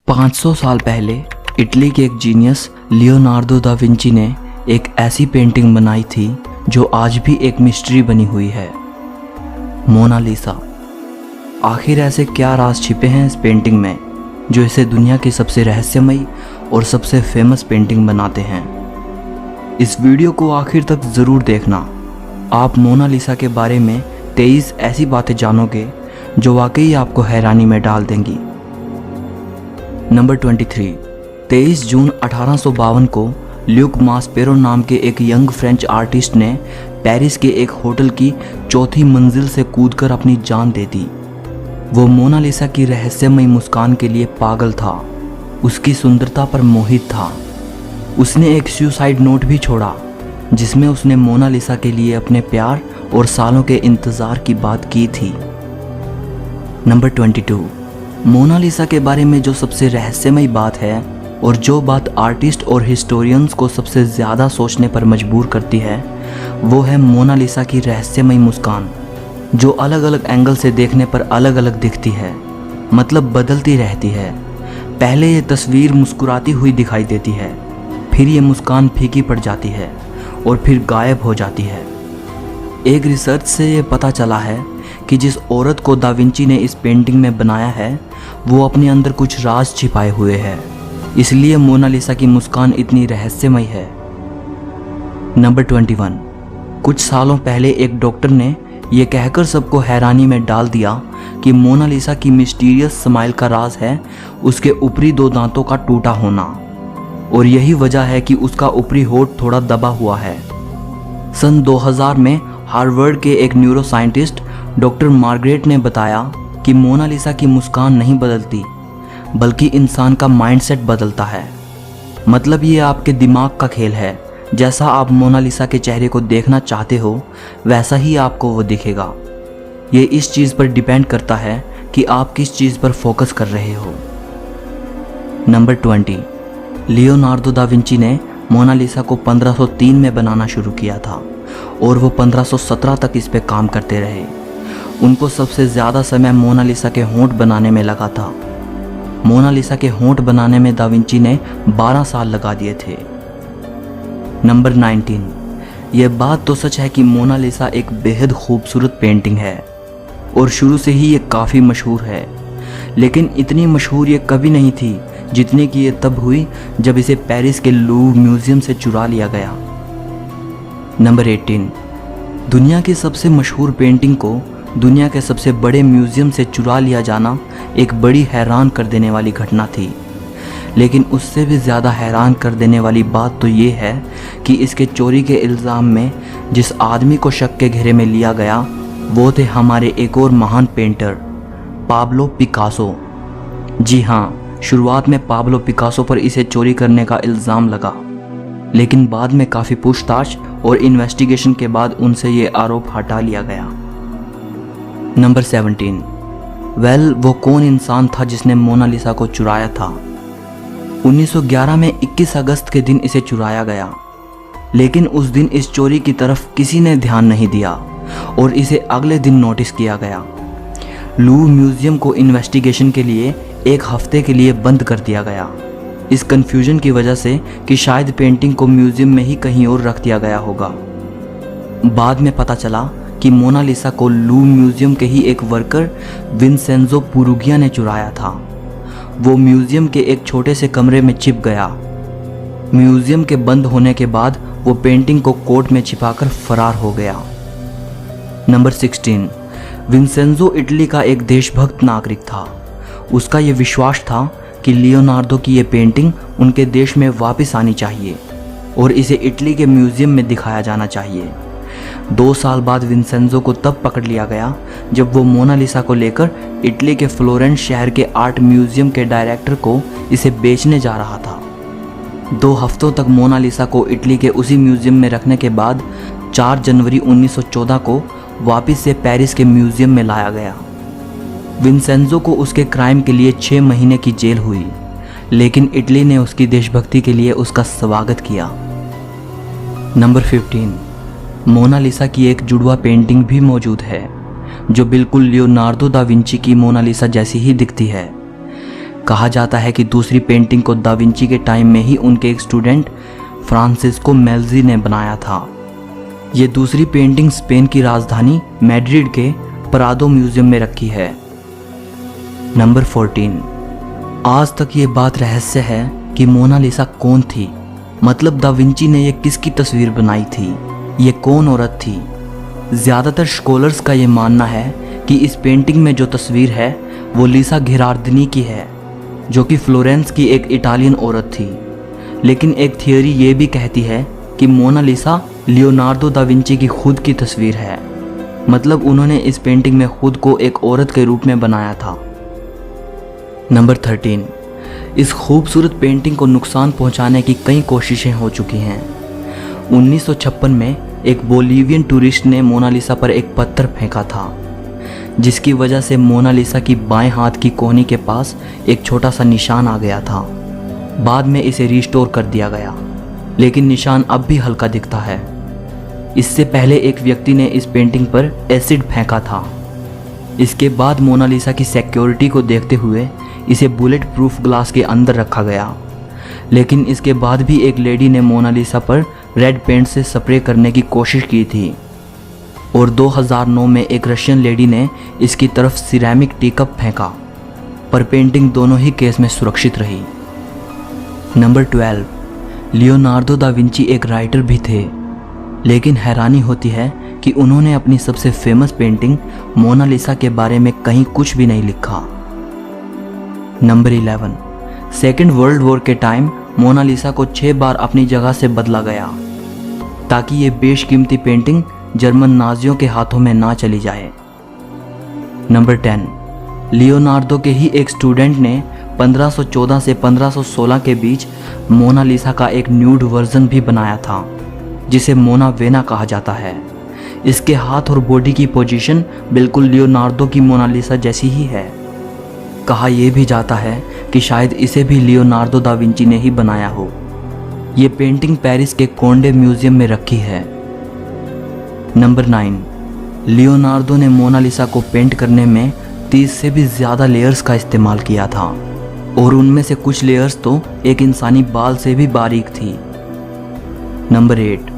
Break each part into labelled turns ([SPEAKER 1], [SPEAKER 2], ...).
[SPEAKER 1] 500 साल पहले इटली के एक जीनियस लियोनार्दो दा विंची ने एक ऐसी पेंटिंग बनाई थी जो आज भी एक मिस्ट्री बनी हुई है, मोनालिसा। आखिर ऐसे क्या राज छिपे हैं इस पेंटिंग में जो इसे दुनिया की सबसे रहस्यमयी और सबसे फेमस पेंटिंग बनाते हैं। इस वीडियो को आखिर तक ज़रूर देखना। आप मोनालिसा के बारे में 23 ऐसी बातें जानोगे जो वाकई आपको हैरानी में डाल देंगी। नंबर 23। 23 जून 1852 को ल्यूक मास्पेरो नाम के एक यंग फ्रेंच आर्टिस्ट ने पेरिस के एक होटल की चौथी मंजिल से कूदकर अपनी जान दे दी। वो मोनालिसा की रहस्यमयी मुस्कान के लिए पागल था, उसकी सुंदरता पर मोहित था। उसने एक सुसाइड नोट भी छोड़ा जिसमें उसने मोनालिसा के लिए अपने प्यार और सालों के इंतज़ार की बात की थी। नंबर 22। मोनालिसा के बारे में जो सबसे रहस्यमयी बात है और जो बात आर्टिस्ट और हिस्टोरियंस को सबसे ज़्यादा सोचने पर मजबूर करती है, वो है मोनालिसा की रहस्यमयी मुस्कान, जो अलग अलग एंगल से देखने पर अलग अलग दिखती है, मतलब बदलती रहती है। पहले ये तस्वीर मुस्कुराती हुई दिखाई देती है, फिर ये मुस्कान फीकी पड़ जाती है और फिर गायब हो जाती है। एक रिसर्च से ये पता चला है कि जिस औरत को दा विंची ने इस पेंटिंग में बनाया है वो अपने अंदर कुछ राज छिपाए हुए है, इसलिए मोनालिसा की मुस्कान इतनी रहस्यमयी है। नंबर 21। कुछ सालों पहले एक डॉक्टर ने यह कहकर सबको हैरानी में डाल दिया कि मोनालिसा की मिस्टीरियस स्माइल का राज है उसके ऊपरी 2 दांतों का टूटा होना, और यही वजह है कि उसका ऊपरी होंठ थोड़ा दबा हुआ है। सन 2000 में हार्वर्ड के एक न्यूरो साइंटिस्ट डॉक्टर मार्गरेट ने बताया कि मोनालिसा की मुस्कान नहीं बदलती बल्कि इंसान का माइंडसेट बदलता है। मतलब ये आपके दिमाग का खेल है, जैसा आप मोनालिसा के चेहरे को देखना चाहते हो वैसा ही आपको वो दिखेगा। ये इस चीज़ पर डिपेंड करता है कि आप किस चीज़ पर फोकस कर रहे हो। नंबर 20। लियोनार्दो दा विंची ने मोनालिसा को 1503 में बनाना शुरू किया था और वो 1517 तक इस पे काम करते रहे। उनको सबसे ज़्यादा समय मोनालिसा के होंठ बनाने में लगा था। मोनालिसा के होंठ बनाने में दा विंची ने 12 साल लगा दिए थे। नंबर 19। यह बात तो सच है कि मोनालिसा एक बेहद खूबसूरत पेंटिंग है और शुरू से ही ये काफ़ी मशहूर है, लेकिन इतनी मशहूर ये कभी नहीं थी जितनी कि ये तब हुई जब इसे पेरिस के लूव्र म्यूज़ियम से चुरा लिया गया। नंबर 18। दुनिया की सबसे मशहूर पेंटिंग को दुनिया के सबसे बड़े म्यूज़ियम से चुरा लिया जाना एक बड़ी हैरान कर देने वाली घटना थी, लेकिन उससे भी ज़्यादा हैरान कर देने वाली बात तो ये है कि इसके चोरी के इल्ज़ाम में जिस आदमी को शक के घेरे में लिया गया वो थे हमारे एक और महान पेंटर पाब्लो पिकासो। जी हाँ, शुरुआत में पाब्लो पिकासो पर इसे चोरी करने का इल्ज़ाम लगा, लेकिन बाद में काफ़ी पूछताछ और इन्वेस्टिगेशन के बाद उनसे ये आरोप हटा लिया गया। नंबर 17। वो कौन इंसान था जिसने मोनालिसा को चुराया था? 1911 में 21 अगस्त के दिन इसे चुराया गया, लेकिन उस दिन इस चोरी की तरफ किसी ने ध्यान नहीं दिया और इसे अगले दिन नोटिस किया गया। लूव्र म्यूज़ियम को इन्वेस्टिगेशन के लिए 1 हफ्ते के लिए बंद कर दिया गया, इस कन्फ्यूजन की वजह से कि शायद पेंटिंग को म्यूज़ियम में ही कहीं और रख दिया गया होगा। बाद में पता चला कि मोनालिसा को लूव्र म्यूज़ियम के ही एक वर्कर विंसेंजो पुरुगिया ने चुराया था। वो म्यूज़ियम के एक छोटे से कमरे में छिप गया। म्यूज़ियम के बंद होने के बाद वो पेंटिंग को कोट में छिपाकर फरार हो गया। नंबर 16। विंसेंजो इटली का एक देशभक्त नागरिक था। उसका ये विश्वास था कि लियोनार्दो की ये पेंटिंग उनके देश में वापस आनी चाहिए और इसे इटली के म्यूज़ियम में दिखाया जाना चाहिए। 2 साल बाद विंसेंजो को तब पकड़ लिया गया जब वो मोनालिसा को लेकर इटली के फ्लोरेंस शहर के आर्ट म्यूज़ियम के डायरेक्टर को इसे बेचने जा रहा था। 2 हफ्तों तक मोनालिसा को इटली के उसी म्यूज़ियम में रखने के बाद 4 जनवरी 1914 को वापस से पेरिस के म्यूज़ियम में लाया गया। विंसेंजो को उसके क्राइम के लिए 6 महीने की जेल हुई, लेकिन इटली ने उसकी देशभक्ति के लिए उसका स्वागत किया। नंबर 15। मोनालिसा की एक जुड़वा पेंटिंग भी मौजूद है जो बिल्कुल लियोनार्दो दा विंची की मोनालिसा जैसी ही दिखती है। कहा जाता है कि दूसरी पेंटिंग को दा विंची के टाइम में ही उनके एक स्टूडेंट फ्रांसिस्को मेल्जी ने बनाया था। ये दूसरी पेंटिंग स्पेन की राजधानी मैड्रिड के प्रादो म्यूजियम में रखी है। नंबर 14। आज तक ये बात रहस्य है कि मोनालिसा कौन थी, मतलब दा विंची ने ये किसकी तस्वीर बनाई थी, ये कौन औरत थी। ज़्यादातर स्कॉलर्स का ये मानना है कि इस पेंटिंग में जो तस्वीर है वो लीसा घेरार्दिनी की है, जो कि फ्लोरेंस की एक इटालियन औरत थी। लेकिन एक थियोरी ये भी कहती है कि मोनालिसा लियोनार्दो दा विंची की खुद की तस्वीर है, मतलब उन्होंने इस पेंटिंग में खुद को एक औरत के रूप में बनाया था। नंबर 13। इस खूबसूरत पेंटिंग को नुकसान पहुंचाने की कई कोशिशें हो चुकी हैं। 1956 में एक बोलीवियन टूरिस्ट ने मोनालिसा पर एक पत्थर फेंका था, जिसकी वजह से मोनालिसा की बाएं हाथ की कोहनी के पास एक छोटा सा निशान आ गया था। बाद में इसे रिस्टोर कर दिया गया, लेकिन निशान अब भी हल्का दिखता है। इससे पहले एक व्यक्ति ने इस पेंटिंग पर एसिड फेंका था। इसके बाद मोनालिसा की सिक्योरिटी को देखते हुए इसे बुलेट प्रूफ ग्लास के अंदर रखा गया, लेकिन इसके बाद भी एक लेडी ने मोनालिसा पर रेड पेंट से स्प्रे करने की कोशिश की थी और 2009 में एक रशियन लेडी ने इसकी तरफ सिरेमिक टीकप फेंका, पर पेंटिंग दोनों ही केस में सुरक्षित रही। नंबर 12। लियोनार्दो दा विंची एक राइटर भी थे, लेकिन हैरानी होती है कि उन्होंने अपनी सबसे फेमस पेंटिंग मोनालिसा के बारे में कहीं कुछ भी नहीं लिखा। नंबर 11। सेकेंड वर्ल्ड वॉर के टाइम मोनालिसा को 6 बार अपनी जगह से बदला गया, ताकि ये बेशकीमती पेंटिंग जर्मन नाजियों के हाथों में ना चली जाए। नंबर 10। लियोनार्दो के ही एक स्टूडेंट ने 1514 से 1516 के बीच मोनालिसा का एक न्यूड वर्जन भी बनाया था, जिसे मोना वेना कहा जाता है। इसके हाथ और बॉडी की पोजीशन बिल्कुल लियोनार्दो की मोनालिसा जैसी ही है। कहा यह भी जाता है कि शायद इसे भी लियोनार्दो दा विंची ने ही बनाया हो। ये पेंटिंग पेरिस के कोंडे म्यूजियम में रखी है। नंबर 9। लियोनार्दो ने मोनालिसा को पेंट करने में 30 से भी ज़्यादा लेयर्स का इस्तेमाल किया था, और उनमें से कुछ लेयर्स तो एक इंसानी बाल से भी बारीक थी। नंबर 8।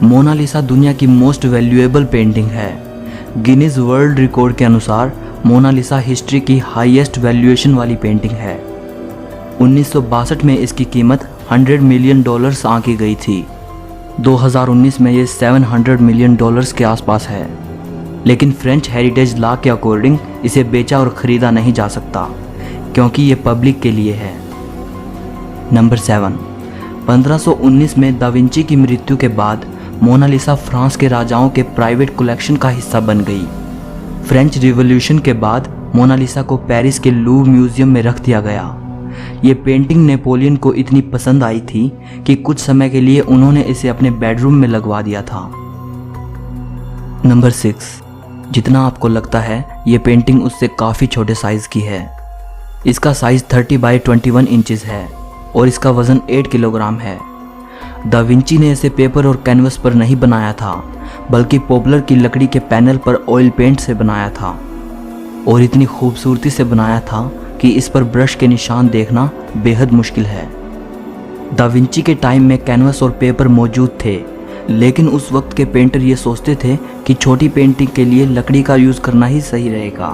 [SPEAKER 1] मोनालिसा दुनिया की मोस्ट वैल्यूएबल पेंटिंग है। गिनीज वर्ल्ड रिकॉर्ड के अनुसार मोनालिसा हिस्ट्री की हाईएस्ट वैल्यूएशन वाली पेंटिंग है। 1962 में इसकी कीमत $100 मिलियन आंकी गई थी। 2019 में ये $700 मिलियन के आसपास है, लेकिन फ्रेंच हेरिटेज लॉ के अकॉर्डिंग इसे बेचा और ख़रीदा नहीं जा सकता, क्योंकि ये पब्लिक के लिए है। नंबर 7। 1519 में दा विंची की मृत्यु के बाद मोनालिसा फ्रांस के राजाओं के प्राइवेट कलेक्शन का हिस्सा बन गई। फ्रेंच रिवॉल्यूशन के बाद मोनालिसा को पेरिस के लूव्र म्यूजियम में रख दिया गया। ये पेंटिंग नेपोलियन को इतनी पसंद आई थी कि कुछ समय के लिए उन्होंने इसे अपने बेडरूम में लगवा दिया था। नंबर 6। जितना आपको लगता है ये पेंटिंग उससे काफ़ी छोटे साइज़ की है। इसका साइज़ 30 बाई 21 इंचेस है और इसका वज़न 8 किलोग्राम है। दा विंची ने इसे पेपर और कैनवस पर नहीं बनाया था, बल्कि पॉपुलर की लकड़ी के पैनल पर ऑयल पेंट से बनाया था, और इतनी खूबसूरती से बनाया था कि इस पर ब्रश के निशान देखना बेहद मुश्किल है। दा विंची के टाइम में कैनवस और पेपर मौजूद थे, लेकिन उस वक्त के पेंटर ये सोचते थे कि छोटी पेंटिंग के लिए लकड़ी का यूज़ करना ही सही रहेगा।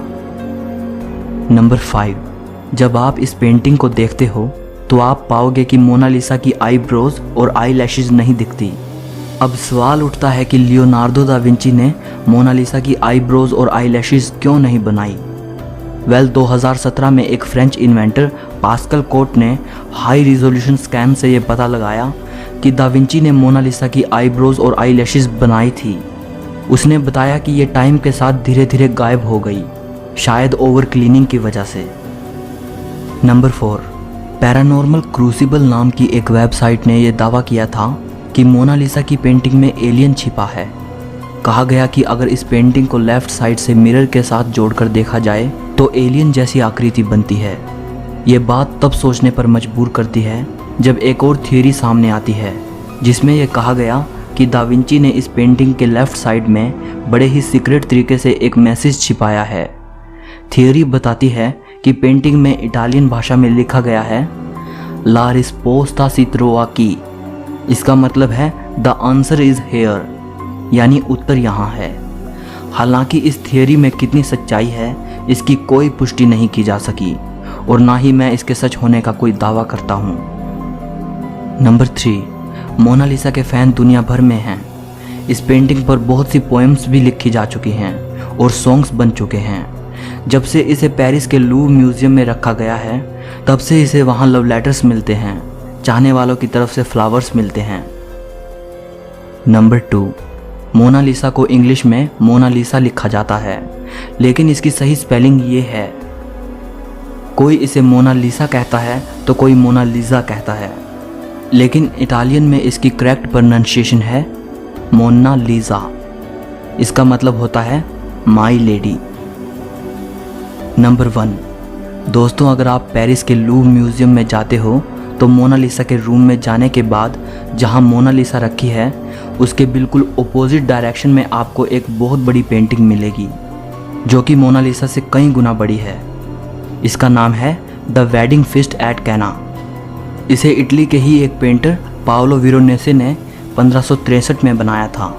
[SPEAKER 1] नंबर 5। जब आप इस पेंटिंग को देखते हो तो आप पाओगे कि मोनालिसा की आईब्रोज और आई लैशेज नहीं दिखती। अब सवाल उठता है कि लियोनार्दो दा विंची ने मोनालिसा की आईब्रोज और आई लैशेज क्यों नहीं बनाई। 2017 में एक फ्रेंच इन्वेंटर पास्कल कोट ने हाई रिजोल्यूशन स्कैन से ये पता लगाया कि दा विंची ने मोनालिसा की आईब्रोज और आई लैशेज बनाई थी। उसने बताया कि ये टाइम के साथ धीरे धीरे गायब हो गई, शायद ओवर क्लीनिंग की वजह से। नंबर 4। पैरानॉर्मल क्रूसिबल नाम की एक वेबसाइट ने यह दावा किया था कि मोनालिसा की पेंटिंग में एलियन छिपा है। कहा गया कि अगर इस पेंटिंग को लेफ्ट साइड से मिरर के साथ जोड़कर देखा जाए तो एलियन जैसी आकृति बनती है। ये बात तब सोचने पर मजबूर करती है जब एक और थियोरी सामने आती है, जिसमें यह कहा गया कि दा विंची ने इस पेंटिंग के लेफ्ट साइड में बड़े ही सीक्रेट तरीके से एक मैसेज छिपाया है। थियोरी बताती है कि पेंटिंग में इटालियन भाषा में लिखा गया है ला रिस्पोस्ता सी ट्रोवा की। इसका मतलब है द आंसर इज हेयर, यानी उत्तर यहाँ है। हालांकि इस थियोरी में कितनी सच्चाई है इसकी कोई पुष्टि नहीं की जा सकी और ना ही मैं इसके सच होने का कोई दावा करता हूँ। नंबर 3, मोनालिसा के फैन दुनिया भर में हैं। इस पेंटिंग पर बहुत सी पोएम्स भी लिखी जा चुकी हैं और सॉन्ग्स बन चुके हैं। जब से इसे पेरिस के लूव्र म्यूजियम में रखा गया है तब से इसे वहाँ लव लेटर्स मिलते हैं, चाहने वालों की तरफ से फ्लावर्स मिलते हैं। नंबर 2, मोनालिसा को इंग्लिश में मोनालिसा लिखा जाता है, लेकिन इसकी सही स्पेलिंग ये है। कोई इसे मोनालिसा कहता है तो कोई मोनालिसा कहता है, लेकिन इटालियन में इसकी करेक्ट प्रोनाउंसिएशन है मोनालिसा। इसका मतलब होता है माई लेडी। नंबर 1, दोस्तों अगर आप पेरिस के लूव्र म्यूजियम में जाते हो तो मोनालिसा के रूम में जाने के बाद जहां मोनालिसा रखी है उसके बिल्कुल अपोजिट डायरेक्शन में आपको एक बहुत बड़ी पेंटिंग मिलेगी जो कि मोनालिसा से कई गुना बड़ी है। इसका नाम है द वेडिंग फीस्ट एट कैना। इसे इटली के ही एक पेंटर पाओलो वेरोनेसे ने 1563 में बनाया था।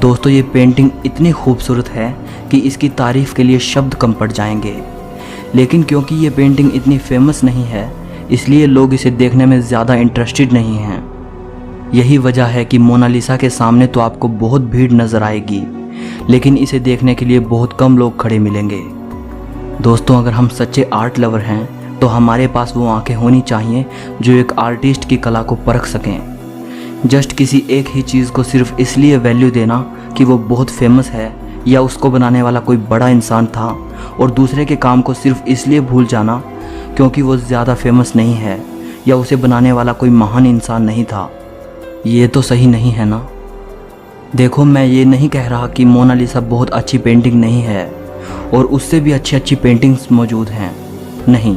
[SPEAKER 1] दोस्तों ये पेंटिंग इतनी खूबसूरत है कि इसकी तारीफ़ के लिए शब्द कम पड़ जाएंगे, लेकिन क्योंकि ये पेंटिंग इतनी फेमस नहीं है इसलिए लोग इसे देखने में ज़्यादा इंटरेस्टेड नहीं हैं। यही वजह है कि मोनालिसा के सामने तो आपको बहुत भीड़ नज़र आएगी, लेकिन इसे देखने के लिए बहुत कम लोग खड़े मिलेंगे। दोस्तों अगर हम सच्चे आर्ट लवर हैं तो हमारे पास वो आंखें होनी चाहिए जो एक आर्टिस्ट की कला को परख सकें। जस्ट किसी एक ही चीज़ को सिर्फ इसलिए वैल्यू देना कि वो बहुत फेमस है या उसको बनाने वाला कोई बड़ा इंसान था और दूसरे के काम को सिर्फ इसलिए भूल जाना क्योंकि वो ज़्यादा फेमस नहीं है या उसे बनाने वाला कोई महान इंसान नहीं था, ये तो सही नहीं है ना। देखो मैं ये नहीं कह रहा कि मोनालिसा बहुत अच्छी पेंटिंग नहीं है और उससे भी अच्छी अच्छी पेंटिंग्स मौजूद हैं, नहीं।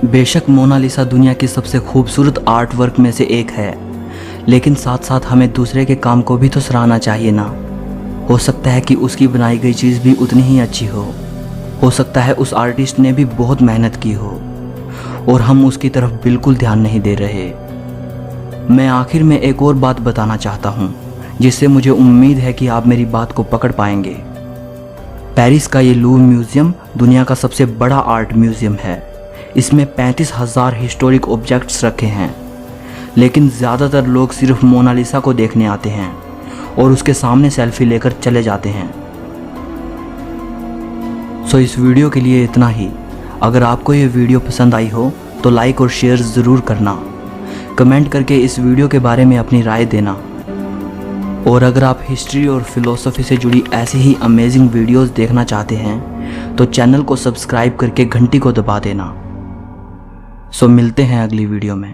[SPEAKER 1] बेशक मोनालिसा दुनिया की सबसे खूबसूरत आर्ट वर्क में से एक है, लेकिन साथ साथ हमें दूसरे के काम को भी तो सराहना चाहिए ना। हो सकता है कि उसकी बनाई गई चीज़ भी उतनी ही अच्छी हो सकता है उस आर्टिस्ट ने भी बहुत मेहनत की हो और हम उसकी तरफ बिल्कुल ध्यान नहीं दे रहे। मैं आखिर में एक और बात बताना चाहता हूँ जिससे मुझे उम्मीद है कि आप मेरी बात को पकड़ पाएंगे। पेरिस का ये लूव्र म्यूज़ियम दुनिया का सबसे बड़ा आर्ट म्यूज़ियम है। इसमें 35,000 हिस्टोरिक ऑब्जेक्ट्स रखे हैं, लेकिन ज़्यादातर लोग सिर्फ मोनालिसा को देखने आते हैं और उसके सामने सेल्फी लेकर चले जाते हैं। सो इस वीडियो के लिए इतना ही। अगर आपको ये वीडियो पसंद आई हो तो लाइक और शेयर ज़रूर करना, कमेंट करके इस वीडियो के बारे में अपनी राय देना। और अगर आप हिस्ट्री और फिलॉसफी से जुड़ी ऐसी ही अमेजिंग वीडियोस देखना चाहते हैं तो चैनल को सब्सक्राइब करके घंटी को दबा देना। सो मिलते हैं अगली वीडियो में।